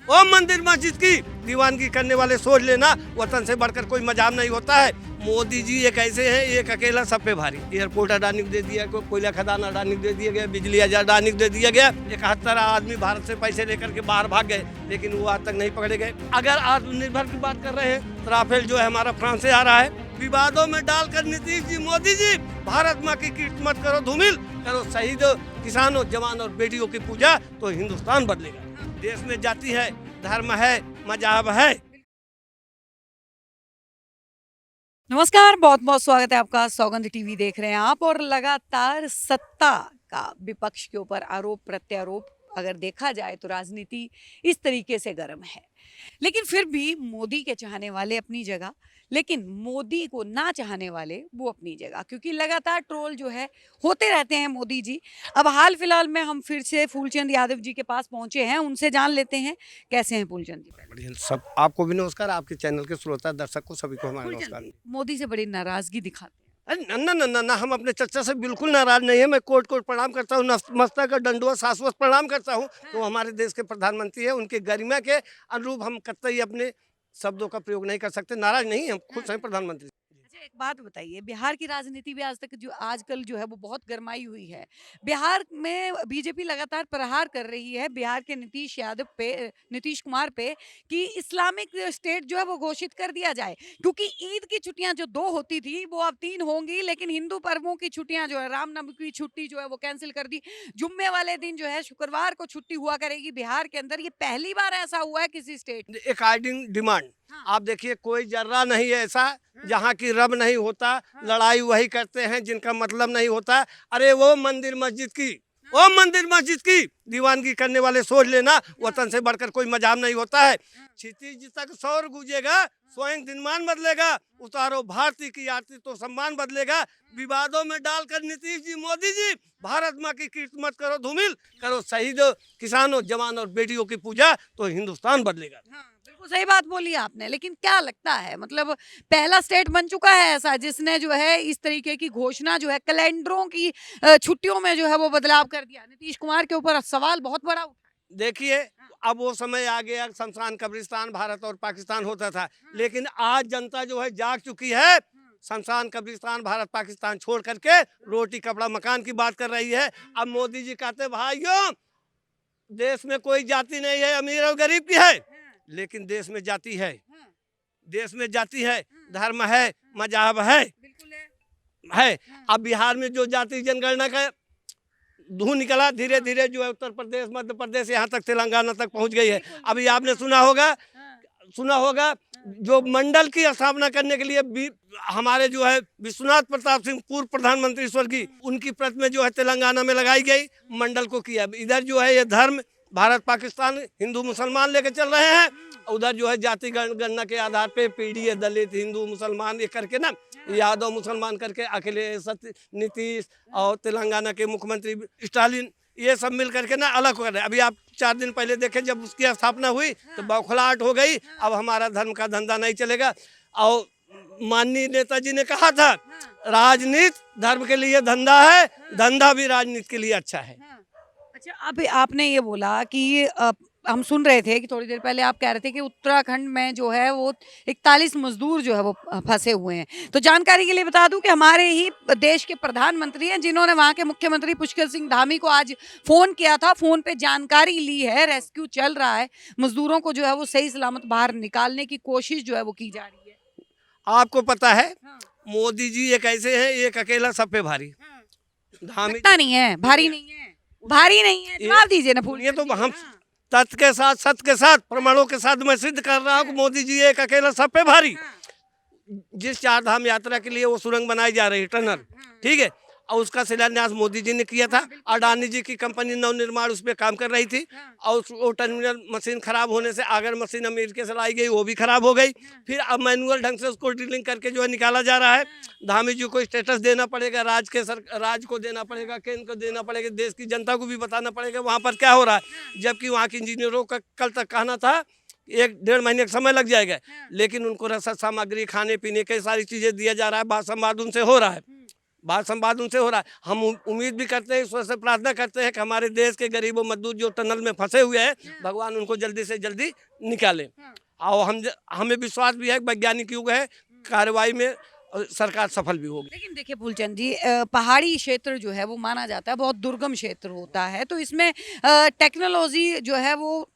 ओ मंदिर मस्जिद की दीवानगी करने वाले सोच लेना, वतन से बढ़कर कोई मजाम नहीं होता है। मोदी जी एक ऐसे हैं, एक अकेला सब पे भारी। एयरपोर्ट अडानी को दे दिया गया, कोयला खदान अडानी को दे दिया गया, बिजली अडानी को दे दिया गया। 71 आदमी भारत से पैसे लेकर के बाहर भाग गए, लेकिन वो आज तक नहीं पकड़े गए। अगर आत्मनिर्भर की बात कर रहे हैं, तो राफेल जो है हमारा फ्रांस से आ रहा है। विवादों में डालकर नीतीश जी, मोदी जी, भारत माँ की कीर्ति मत करो धूमिल, करो शहीद किसानों, जवान और बेटियों की पूजा, तो हिंदुस्तान बदलेगा। देश में जाति है, धर्म है, मजहब है। नमस्कार, बहुत बहुत स्वागत है आपका। सौगंध टीवी देख रहे हैं आप। और लगातार सत्ता का विपक्ष के ऊपर आरोप प्रत्यारोप अगर देखा जाए तो राजनीति इस तरीके से गर्म है। लेकिन फिर भी मोदी के चाहने वाले अपनी जगह, लेकिन मोदी को ना चाहने वाले वो अपनी जगह, क्योंकि लगातार ट्रोल जो है होते रहते हैं मोदी जी। अब हाल फिलहाल में हम फिर से फूलचंद यादव जी के पास पहुंचे हैं, उनसे जान लेते हैं कैसे हैं फूलचंद जी। बढ़िया, सब आपको भी नमस्कार, आपके चैनल के श्रोता दर्शक को सभी को हमारा फूलचंद नमस्कार। जी, मोदी से बड़ी नाराजगी दिखाते हैं। अरे ना ना ना ना, हम अपने चर्चा से बिल्कुल नाराज नहीं है। मैं कोट कोट प्रणाम करता हूँ, मस्तक और दंडवत शाश्वत प्रणाम करता हूँ। तो हमारे देश के प्रधानमंत्री है, उनके गरिमा के अनुरूप हम कतई अपने शब्दों का प्रयोग नहीं कर सकते। नाराज नहीं, हम खुश हैं प्रधानमंत्री। अच्छा, एक बात बताइए, बिहार की राजनीति भी आज तक जो आजकल जो है वो बहुत गरमाई हुई है। बिहार में बीजेपी लगातार प्रहार कर रही है बिहार के नीतीश कुमार पे कि इस्लामिक स्टेट जो है वो घोषित कर दिया जाए, क्योंकि ईद की छुट्टियां जो 2 होती थी वो अब 3 होंगी। लेकिन हिंदू पर्वों की छुट्टियां जो है, रामनवमी की छुट्टी जो है वो कैंसिल कर दी। जुम्मे वाले दिन जो है शुक्रवार को छुट्टी हुआ करेगी बिहार के अंदर। ये पहली बार ऐसा हुआ है किसी स्टेट में। अकॉर्डिंग डिमांड हाँ। आप देखिए, कोई जर्रा नहीं है ऐसा जहाँ की रब नहीं होता। लड़ाई वही करते हैं जिनका मतलब नहीं होता। अरे वो मंदिर मस्जिद की, वो मंदिर मस्जिद की दीवानगी करने वाले सोच लेना, वतन से बढ़कर कोई मजाम नहीं होता है। क्षितिज जी तक सौर गूंजेगा, स्वयं दिनमान बदलेगा, उतारो भारती की आरती तो सम्मान बदलेगा। विवादों में डालकर नीतीश जी, मोदी जी, भारत माँ की कीर्ति मत करो धूमिल, करो शहीद किसानों, जवान और बेटियों की पूजा, तो हिंदुस्तान बदलेगा। हाँ, बिल्कुल सही बात बोली आपने। लेकिन क्या लगता है, मतलब पहला स्टेट बन चुका है ऐसा जिसने जो है इस तरीके की घोषणा जो है कैलेंडरों की छुट्टियों में जो है वो बदलाव कर दिया। नीतीश कुमार के ऊपर सवाल बहुत बड़ा उठा है। देखिए, अब वो समय आ गया, शमशान कब्रिस्तान भारत और पाकिस्तान होता था, लेकिन आज जनता जो है जाग चुकी है। शमशान कब्रिस्तान भारत पाकिस्तान छोड़ करके रोटी कपड़ा मकान की बात कर रही है। अब मोदी जी कहते भाइयों, देश में कोई जाति नहीं है, अमीर और गरीब की है, लेकिन देश में जाति है, देश में जाति है, धर्म है, मजहब है, बिल्कुल है। अब बिहार में जो जाति जनगणना का धुन निकला, धीरे धीरे जो है उत्तर प्रदेश, मध्य प्रदेश, यहाँ तक तेलंगाना तक पहुँच गई है। अभी आपने सुना होगा जो मंडल की स्थापना करने के लिए हमारे जो है विश्वनाथ प्रताप सिंह पूर्व प्रधानमंत्री स्वर्गीय, उनकी प्रतिमा जो है तेलंगाना में लगाई गई, मंडल को किया। इधर जो है ये धर्म भारत पाकिस्तान हिंदू मुसलमान लेके चल रहे हैं, उधर जो है जाति गणना के आधार पे पीढ़ी दलित हिंदू मुसलमान ये करके ना, यादव मुसलमान करके अखिलेश नीतीश और तेलंगाना के मुख्यमंत्री स्टालिन, ये सब मिल करके ना अलग कर रहे हैं। अभी आप 4 दिन पहले देखें, जब उसकी स्थापना हुई तो बौखलाहट हो गई, अब हमारा धर्म का धंधा नहीं चलेगा। और माननीय नेताजी ने कहा था, राजनीति धर्म के लिए धंधा है, धंधा भी राजनीति के लिए अच्छा है। अच्छा, अब आपने ये बोला कि हम सुन रहे थे कि थोड़ी देर पहले आप कह रहे थे कि उत्तराखंड में जो है वो 41 मजदूर जो है वो फंसे हुए हैं। तो जानकारी के लिए बता दूं कि हमारे ही देश के प्रधानमंत्री हैं जिन्होंने वहां के मुख्यमंत्री पुष्कर सिंह धामी को आज फोन किया था, फोन पे जानकारी ली है। रेस्क्यू चल रहा है, मजदूरों को जो है वो सही सलामत बाहर निकालने की कोशिश जो है वो की जा रही है। आपको पता है, मोदी जी एक ऐसे हैं, एक अकेला सब पे भारी। धामी लगता नहीं है, भारी नहीं है, भारी नहीं है। जवाब दीजिए ना फूल। ये तो हम तथ्य के साथ, सत्य के साथ, प्रमाणों के साथ मैं सिद्ध कर रहा हूँ कि मोदी जी एक अकेला सब पे भारी। जिस 4 धाम यात्रा के लिए वो सुरंग बनाई जा रही है, टनल, ठीक है, और उसका शिलान्यास मोदी जी ने किया था। अडानी जी की कंपनी नवनिर्माण उस पर काम कर रही थी, और वो टर्मिनल मशीन खराब होने से अगर मशीन अमेरिका से लाई गई वो भी खराब हो गई। फिर अब मैनुअल ढंग से उसको ड्रिलिंग करके जो है निकाला जा रहा है। धामी जी को स्टेटस देना पड़ेगा, राज्य को देना पड़ेगा, केंद्र को देना पड़ेगा, देश की जनता को भी बताना पड़ेगा वहाँ पर क्या हो रहा है। जबकि वहाँ के इंजीनियरों का कल तक कहना था 1-1.5 महीने का समय लग जाएगा, लेकिन उनको रसद सामग्री, खाने पीने की सारी चीज़ें दिया जा रहा है, बात संवाद उनसे हो रहा है। बात संवाद उनसे हो रहा है। हम उम्मीद भी करते हैं, ईश्वर से प्रार्थना करते हैं कि हमारे देश के गरीबों मजदूर जो टनल में फंसे हुए हैं, भगवान उनको जल्दी से जल्दी निकाले। और हमें विश्वास भी है, वैज्ञानिक युग है, कार्रवाई में सरकार सफल भी होगी। लेकिन देखिए फूलचंद जी, पहाड़ी क्षेत्र जो है वो माना जाता है बहुत दुर्गम क्षेत्र होता है, तो इसमें टेक्नोलॉजी जो है वो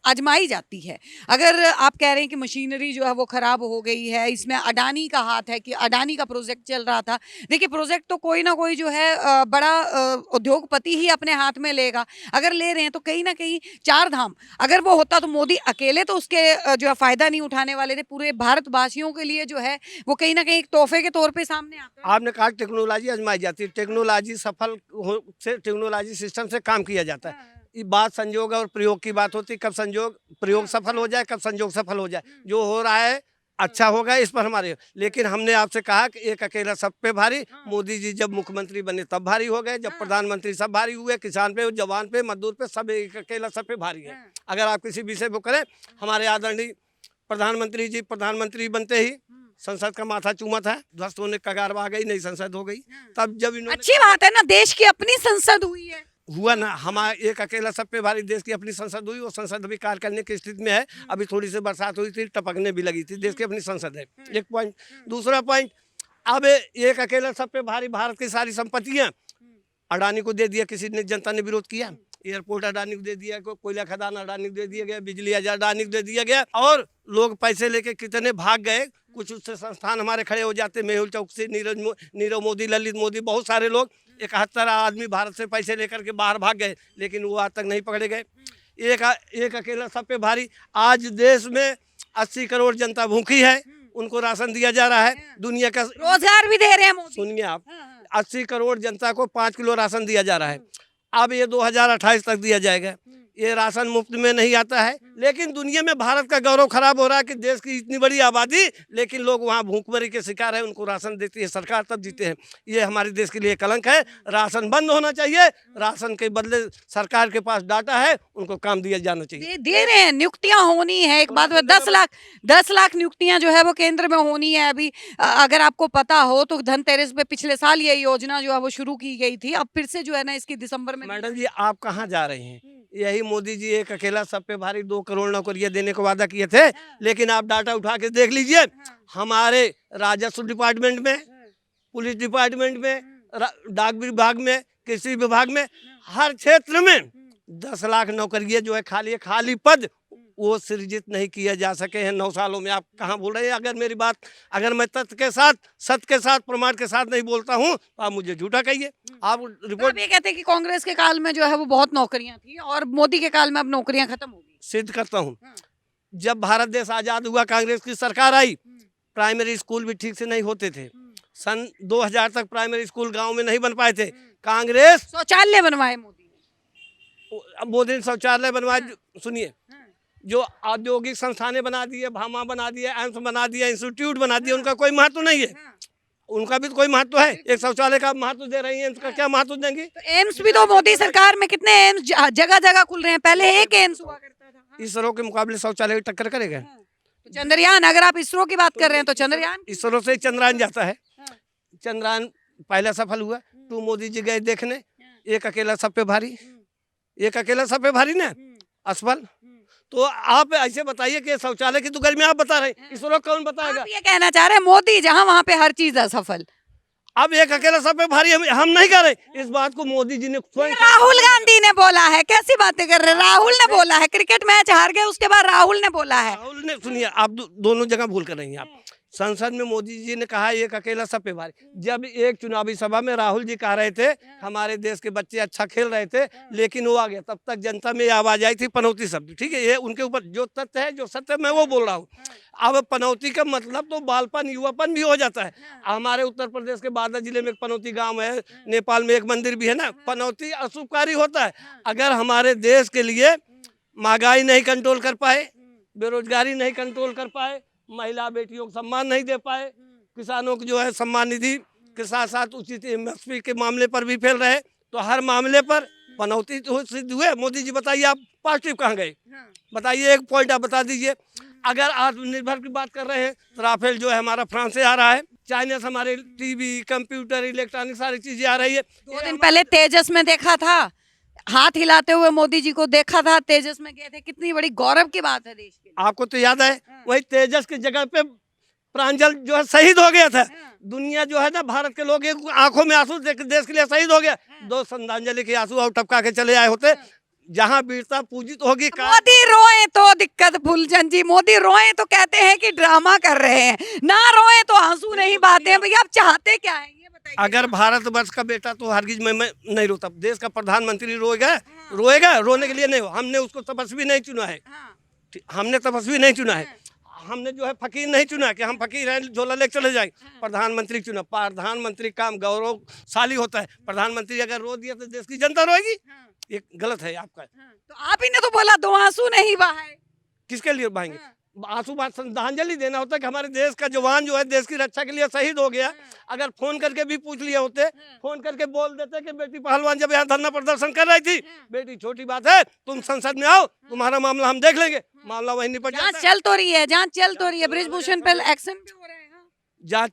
आजमाई जाती है। अगर आप कह रहे हैं कि मशीनरी जो है वो खराब हो गई है, इसमें अडानी का हाथ है कि अडानी का प्रोजेक्ट चल रहा था। देखिए प्रोजेक्ट तो कोई ना कोई जो है बड़ा उद्योगपति ही अपने हाथ में लेगा। अगर ले रहे हैं तो कहीं ना कहीं चार धाम अगर वो होता तो मोदी अकेले तो उसके जो है फायदा नहीं उठाने वाले थे। पूरे भारतवासियों के लिए जो है वो कहीं ना कहीं एक तोहफे के तौर पे सामने आता है। आपने कहा टेक्नोलॉजी आजमाई जाती है, टेक्नोलॉजी सफल हो से टेक्नोलॉजी सिस्टम से काम किया जाता है। ये बात संयोग और प्रयोग की बात होती है, कब संयोग प्रयोग सफल हो जाए, कब संयोग सफल हो जाए। जो हो रहा है अच्छा होगा, इस पर हमारे। लेकिन हमने आपसे कहा कि एक अकेला सब पे भारी। मोदी जी जब मुख्यमंत्री बने तब भारी हो गए, जब प्रधानमंत्री सब भारी हुए, किसान पे, जवान पे, मजदूर पे, सब एक अकेला सब पे भारी है। अगर आप किसी विषय को करें, हमारे आदरणीय प्रधानमंत्री जी प्रधानमंत्री बनते ही संसद का माथा चूमा था, ध्वस्त होने कगार आ गई, नई संसद हो गई। तब जब इन्होंने अच्छी बात है ना, देश की अपनी संसद हुई है। हुआ ना, हमारा एक अकेला सब पे भारी, देश की अपनी संसद हुई। वो संसद अभी कार्य करने की स्थिति में है। अभी थोड़ी सी बरसात हुई थी, टपकने भी लगी थी। देश की अपनी संसद है, एक पॉइंट। दूसरा पॉइंट, अब एक अकेला सब पे भारी, भारत की सारी संपत्तियां अडानी को दे दिया। किसी ने, जनता ने विरोध किया? एयरपोर्ट अडानी को दे दिया, कोयला खदान अडानी को दे दिया गया, बिजली अडानी को दे दिया गया, और लोग पैसे लेके कितने भाग गए। कुछ उससे संस्थान हमारे खड़े हो जाते, मेहुल चौक से नीरव मोदी, ललित मोदी, बहुत सारे लोग, 71 आदमी भारत से पैसे लेकर के बाहर भाग गए, लेकिन वो आज तक नहीं पकड़े गए। एक अकेला सब पे भारी। आज देश में 80 करोड़ जनता भूखी है, उनको राशन दिया जा रहा है। दुनिया का रोजगार भी दे रहे हैं मोदी। सुनिए आप, 80 करोड़ जनता को 5 किलो राशन दिया जा रहा है। अब ये 2028 तक दिया जाएगा। ये राशन मुफ्त में नहीं आता है, लेकिन दुनिया में भारत का गौरव खराब हो रहा है कि देश की इतनी बड़ी आबादी, लेकिन लोग वहाँ भूखमरी के शिकार है। उनको राशन देती है सरकार, तब जीते हैं। ये हमारे देश के लिए कलंक है। राशन बंद होना चाहिए। राशन के बदले सरकार के पास डाटा है, उनको काम दिया जाना चाहिए। दे रहे हैं, नियुक्तियां होनी है। एक बात, 10 लाख नियुक्तियां जो है वो केंद्र में होनी है। अभी अगर आपको पता हो तो धनतेरस पे पिछले साल ये योजना जो है वो शुरू की गई थी। अब फिर से जो है ना इसकी दिसंबर में। मैडम जी, आप कहाँ जा रहे हैं? यही मोदी जी एक अकेला सब पे भारी 2 करोड़ नौकरियां देने का वादा किए थे, लेकिन आप डाटा उठा के देख लीजिए। हमारे राजस्व डिपार्टमेंट में, पुलिस डिपार्टमेंट में, डाक विभाग में, कृषि विभाग में, हर क्षेत्र में 10 लाख नौकरियां जो है खाली पद वो सृजित नहीं किया जा सके हैं 9 सालों में। आप कहाँ बोल रहे हैं? अगर मेरी बात, अगर मैं तथ्य के साथ, सत्य के साथ, प्रमाण के साथ नहीं बोलता हूँ तो आप मुझे झूठा कहिए। आप रिपोर्ट ये कहते हैं कि कांग्रेस के काल में जो है वो बहुत नौकरियां थी और मोदी के काल में अब नौकरियां खत्म हो गई। सिद्ध करता हूँ। जब भारत देश आजाद हुआ, कांग्रेस की सरकार आई, प्राइमरी स्कूल भी ठीक से नहीं होते थे। सन 2000 तक प्राइमरी स्कूल गांव में नहीं बन पाए थे। कांग्रेस शौचालय बनवाए मोदी ने। शौचालय बनवाए। सुनिए, जो औद्योगिक संस्थानें बना दिए, भामा बना दिया, एम्स बना दिया, इंस्टीट्यूट बना दिया, उनका कोई महत्व नहीं है। उनका भी तो कोई महत्व है। एक शौचालय का महत्व दे रही है, उसका क्या महत्व देंगी? तो एम्स भी तो मोदी सरकार में कितने एम्स जगह जगह खुल रहे हैं। पहले एक एम्स हुआ करता था। इसरो के मुकाबले शौचालय की टक्कर करेगा? तो चंद्रयान, अगर आप इसरो की बात कर रहे हैं तो चंद्रयान, इसरो से चंद्रयान जाता है। चंद्रयान पहला सफल हुआ, 2 मोदी जी गए देखने। एक अकेला सब पे भारी, एक अकेला सब पे भारी ना असफल। तो आप ऐसे बताइए कि शौचालय की तो गर्मी आप बता रहे हैं, इसरो कौन बताएगा? आप ये कहना चाह रहे हैं मोदी जहां वहां पे हर चीज असफल। अब एक अकेला सब पे भारी हम नहीं कर रहे। इस बात को मोदी जी ने स्वयं, राहुल गांधी ने बोला है। कैसी बातें कर रहे हैं? राहुल ने बोला है। क्रिकेट मैच हार गए उसके बाद राहुल ने बोला है। राहुल ने, सुनिए आप दोनों जगह भूल कर रही हैं आप। संसद में मोदी जी ने कहा एक अकेला सब पे भारी। जब एक चुनावी सभा में राहुल जी कह रहे थे हमारे देश के बच्चे अच्छा खेल रहे थे, लेकिन वो आ गया, तब तक जनता में आवाज आई थी पनौती शब्द। ठीक है, ये उनके ऊपर जो तथ्य है, जो सत्य है, मैं वो बोल रहा हूँ। अब पनौती का मतलब तो बालपन, युवापन भी हो जाता है। हमारे उत्तर प्रदेश के बांदा जिले में एक पनौती गांव है, नेपाल में एक मंदिर भी है ना। पनौती अशुभकारी होता है। अगर हमारे देश के लिए महंगाई नहीं कंट्रोल कर पाए, बेरोजगारी नहीं कंट्रोल कर पाए, महिला बेटियों को सम्मान नहीं दे पाए, किसानों को जो है सम्मान निधि के साथ साथ उचित एमएसपी के मामले पर भी फेल रहे, तो हर मामले पर पनौती तो सिद्ध हुए। मोदी जी बताइए, आप पॉजिटिव कहाँ गए? बताइए, एक पॉइंट आप बता दीजिए। अगर आत्मनिर्भर की बात कर रहे हैं तो राफेल जो है हमारा फ्रांस से आ रहा है, चाइना से हमारे टीवी, कंप्यूटर, इलेक्ट्रॉनिक सारी चीजें आ रही है। 2 दिन पहले तेजस में देखा था, हाथ हिलाते हुए मोदी जी को देखा था, तेजस में गए थे, कितनी बड़ी गौरव की बात है देश के लिए। आपको तो याद है, वही तेजस की जगह पे प्रांजल जो है शहीद हो गया था। दुनिया जो है ना, भारत के लोग एक आंखों में आंसू देख देश के लिए शहीद हो गया। 2 श्रद्धांजलि के आंसू और टपका के चले आए होते। जहाँ वीरता पूजित होगी, मोदी रोए तो दिक्कत, फूलचंद जी, मोदी रोए तो कहते हैं कि ड्रामा कर रहे हैं, ना रोए तो आंसू नहीं बहाते हैं। भैया आप चाहते क्या है ये बताइए। अगर भारतवर्ष का बेटा तो हरगिज मैं नहीं रोता। देश का प्रधानमंत्री रोएगा, रोएगा, रोने के लिए नहीं हो। हमने उसको तपस्वी नहीं चुना है, हमने तपस्वी नहीं चुना है, हमने जो है फकीर नहीं चुना कि हम फकीर हैं झोला लेके चले जाएंगे। प्रधानमंत्री चुना। प्रधानमंत्री काम गौरवशाली होता है। प्रधानमंत्री अगर रो दिया तो देश की जनता रोएगी। ये गलत है आपका। तो आप ही ने तो बोला 2 आंसू नहीं बहाए। किसके लिए बहाएंगे? आंसू बात श्रद्धांजलि देना होता है कि हमारे देश का जवान जो है देश की रक्षा के लिए शहीद हो गया। अगर फोन करके भी पूछ लिए होते, फोन करके बोल देते कि बेटी पहलवान जब यहाँ धरना प्रदर्शन कर रही थी, बेटी छोटी बात है, तुम संसद में आओ, तुम्हारा मामला हम देख लेंगे। मामला वहीं निपट जाता है। जांच चल तो रही है, जांच चल तो रही है, ब्रिजभूषण पे एक्शन भी हो रहे हैं। जांच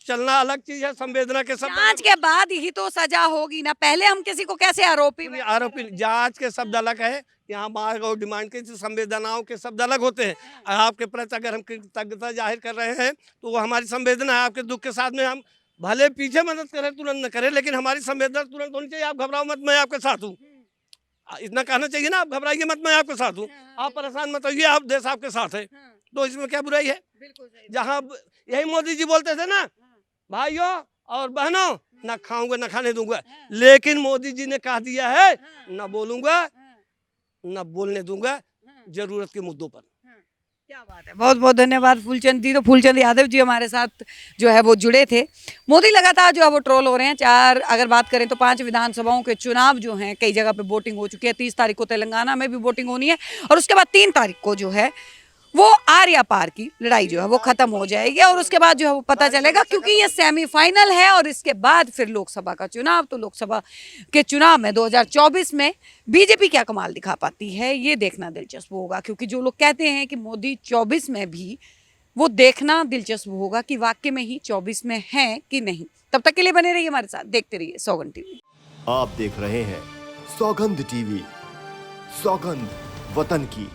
चलना अलग चीज है, संवेदना के शब्द। जांच के बाद ही तो सजा होगी ना, पहले हम किसी को कैसे आरोपी आरोपी जांच के शब्द अलग है, यहाँ मांग और डिमांड के संवेदनाओं के शब्द अलग होते हैं। आपके प्रति अगर हम कृतज्ञता जाहिर कर रहे हैं तो वो हमारी संवेदना है। आपके दुख के साथ में हम भले पीछे मदद करें, तुरंत न करें, लेकिन हमारी संवेदना तुरंत होनी चाहिए। आप घबराओ मत, मैं आपके साथ हूँ, इतना कहना चाहिए ना। आप घबराइए मत, मैं आपके साथ हूँ। आप परेशान मत होइए, आप देश आपके साथ है, तो इसमें क्या बुराई है? जहाँ यही मोदी जी बोलते थे ना, भाइयों और बहनों, न खाऊंगा न खाने दूंगा, लेकिन मोदी जी ने कह दिया है न बोलूंगा न बोलने दूंगा जरूरत के मुद्दों पर। क्या बात है, बहुत बहुत धन्यवाद फूलचंद जी। तो फूलचंद यादव जी हमारे साथ जो है वो जुड़े थे। मोदी लगातार जो है वो ट्रोल हो रहे हैं। अगर बात करें तो 5 विधानसभाओं के चुनाव जो हैं, कई जगह पे वोटिंग हो चुकी है। 30 तारीख को तेलंगाना में भी वोटिंग होनी है और उसके बाद 3 तारीख को जो है वो आर या पार की लड़ाई जो है वो खत्म हो जाएगी और उसके बाद जो है वो पता चलेगा, क्योंकि ये सेमीफाइनल है और इसके बाद फिर लोकसभा का चुनाव। तो लोकसभा के चुनाव में 2024 में बीजेपी क्या कमाल दिखा पाती है, ये देखना दिलचस्प होगा। क्योंकि जो लोग कहते हैं कि मोदी 24 में भी, वो देखना दिलचस्प होगा कि वाकई में ही 24 में है कि नहीं। तब तक के लिए बने रहिए हमारे साथ, देखते रहिए सौगंध टीवी। आप देख रहे हैं सौगंध टीवी, सौगंध वतन की।